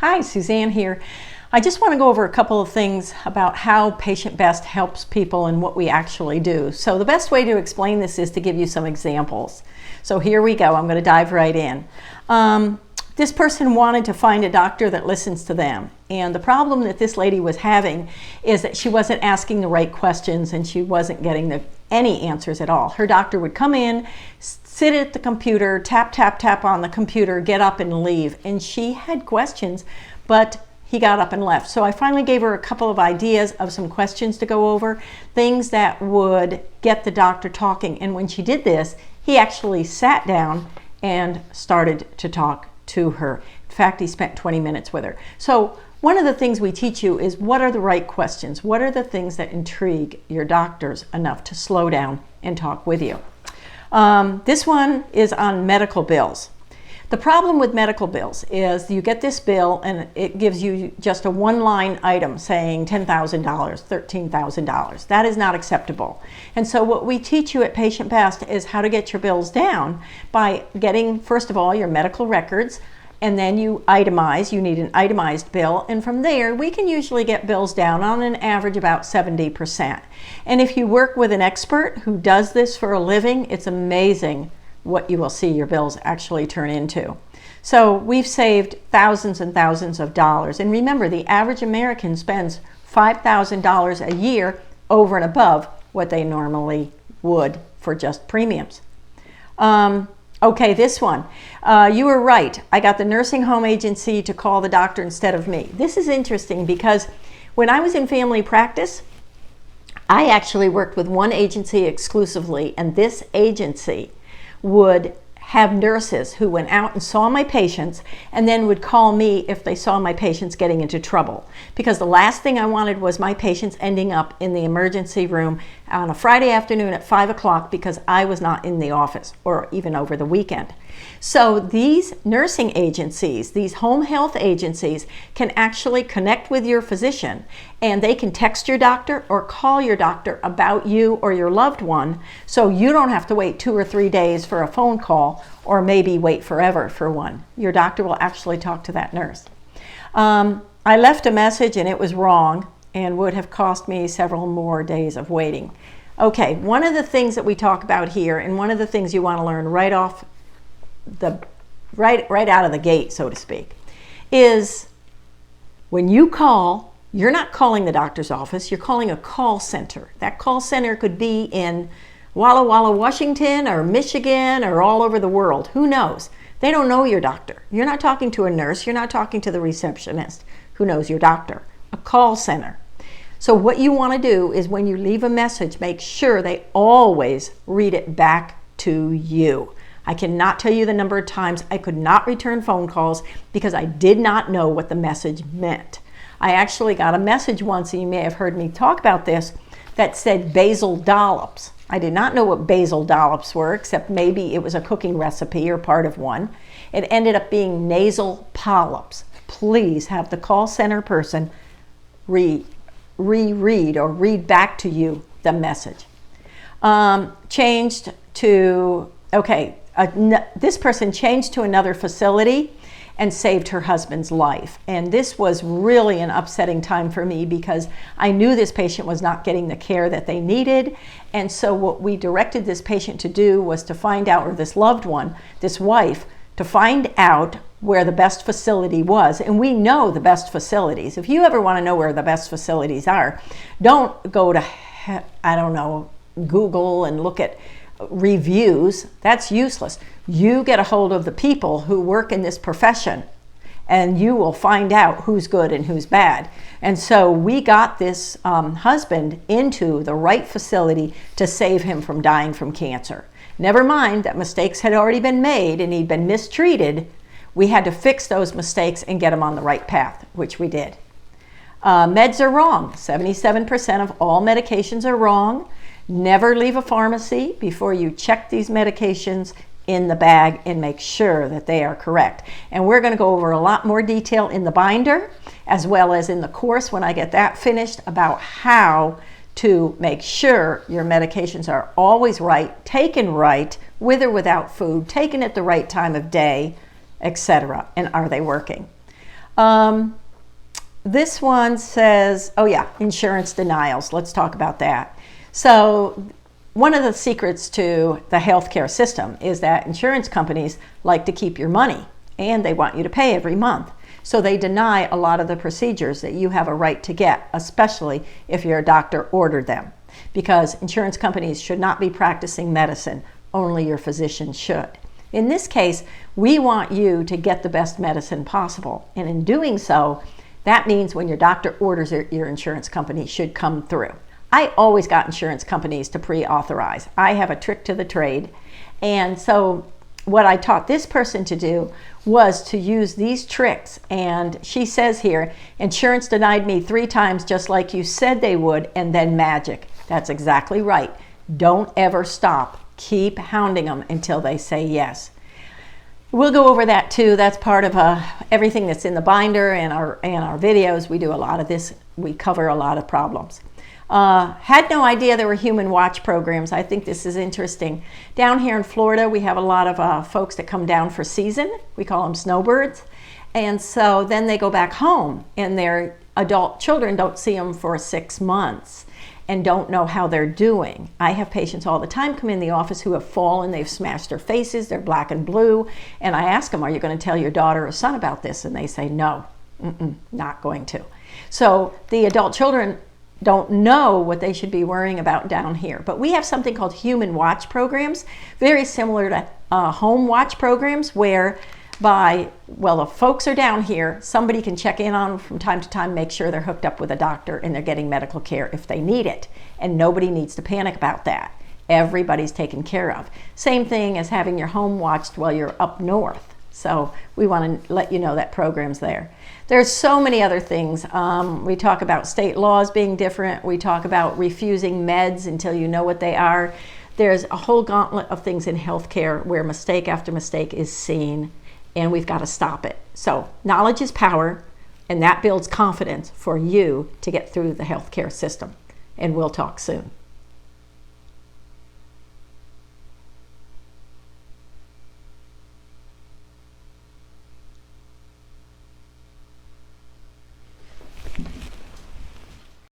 Hi, Suzanne here. I just want to go over a couple of things about how Patient Best helps people and what we actually do. So the best way to explain this is to give you some examples. So here we go. I'm going to dive right in. This person wanted to find a doctor that listens to them. And the problem that this lady was having is that she wasn't asking the right questions and she wasn't getting any answers at all. Her doctor would come in, sit at the computer, tap, tap, tap on the computer, get up and leave. And she had questions, but he got up and left. So I finally gave her a couple of ideas of some questions to go over, things that would get the doctor talking. And when she did this, he actually sat down and started to talk to her. In fact, he spent 20 minutes with her. So one of the things we teach you is what are the right questions? What are the things that intrigue your doctors enough to slow down and talk with you? This one is on medical bills. The problem with medical bills is you get this bill and it gives you just a one-line item saying $10,000, $13,000. That is not acceptable. And so what we teach you at Patient Best is how to get your bills down by getting, first of all, your medical records, and then you itemize. You need an itemized bill, and from there we can usually get bills down on an average about 70%. And if you work with an expert who does this for a living, it's amazing what you will see your bills actually turn into. So we've saved thousands and thousands of dollars. And remember, the average American spends $5,000 a year over and above what they normally would for just premiums. Okay, this one. You were right. I got the nursing home agency to call the doctor instead of me. This is interesting because when I was in family practice, I actually worked with one agency exclusively, and this agency would have nurses who went out and saw my patients and then would call me if they saw my patients getting into trouble. Because the last thing I wanted was my patients ending up in the emergency room on a Friday afternoon at 5 o'clock because I was not in the office or even over the weekend. So these nursing agencies, these home health agencies, can actually connect with your physician and they can text your doctor or call your doctor about you or your loved one, so you don't have to wait 2 or 3 days for a phone call or maybe wait forever for one. Your doctor will actually talk to that nurse. I left a message and it was wrong and would have cost me several more days of waiting. Okay, one of the things that we talk about here, and one of the things you want to learn right out of the gate, so to speak, is when you call, you're not calling the doctor's office, you're calling a call center. That call center could be in Walla Walla, Washington, or Michigan, or all over the world. Who knows? They don't know your doctor. You're not talking to a nurse, you're not talking to the receptionist who knows your doctor. A call center. So what you want to do is when you leave a message, make sure they always read it back to you. I cannot tell you the number of times I could not return phone calls because I did not know what the message meant. I actually got a message once, and you may have heard me talk about this, that said basil dollops. I did not know what basil dollops were, except maybe it was a cooking recipe or part of one. It ended up being nasal polyps. Please have the call center person reread or read back to you the message. This person changed to another facility and saved her husband's life. And this was really an upsetting time for me because I knew this patient was not getting the care that they needed. And so what we directed this patient to do was to find out, or this loved one, this wife, to find out where the best facility was. And we know the best facilities. If you ever want to know where the best facilities are, don't go to, Google and look at reviews. That's useless. You get a hold of the people who work in this profession and you will find out who's good and who's bad. And so we got this husband into the right facility to save him from dying from cancer. Never mind that mistakes had already been made and he'd been mistreated. We had to fix those mistakes and get him on the right path, which we did. Meds are wrong. 77% of all medications are wrong. Never leave a pharmacy before you check these medications in the bag and make sure that they are correct. And we're going to go over a lot more detail in the binder as well as in the course when I get that finished about how to make sure your medications are always right, taken right, with or without food, taken at the right time of day, etc. And are they working? This one says, oh yeah, insurance denials. Let's talk about that. So one of the secrets to the healthcare system is that insurance companies like to keep your money and they want you to pay every month. So they deny a lot of the procedures that you have a right to get, especially if your doctor ordered them, because insurance companies should not be practicing medicine, only your physician should. In this case, we want you to get the best medicine possible, and in doing so, that means when your doctor orders it, your insurance company should come through. I always got insurance companies to pre-authorize. I have a trick to the trade. And so what I taught this person to do was to use these tricks. And she says here, insurance denied me 3 times just like you said they would, and then magic. That's exactly right. Don't ever stop. Keep hounding them until they say yes. We'll go over that too. That's part of everything that's in the binder and our videos. We do a lot of this. We cover a lot of problems. Had no idea there were human watch programs. I think this is interesting. Down here in Florida, we have a lot of folks that come down for season. We call them snowbirds. And so then they go back home and their adult children don't see them for 6 months and don't know how they're doing. I have patients all the time come in the office who have fallen, they've smashed their faces, they're black and blue, and I ask them, are you going to tell your daughter or son about this? And they say, no, not going to. So the adult children don't know what they should be worrying about down here. But we have something called human watch programs, very similar to home watch programs, where the folks are down here, somebody can check in on them from time to time, make sure they're hooked up with a doctor and they're getting medical care if they need it. And nobody needs to panic about that. Everybody's taken care of. Same thing as having your home watched while you're up north. So we want to let you know that program's there. There's so many other things. We talk about state laws being different. We talk about refusing meds until you know what they are. There's a whole gauntlet of things in healthcare where mistake after mistake is seen, and we've got to stop it. So knowledge is power, and that builds confidence for you to get through the healthcare system. And we'll talk soon.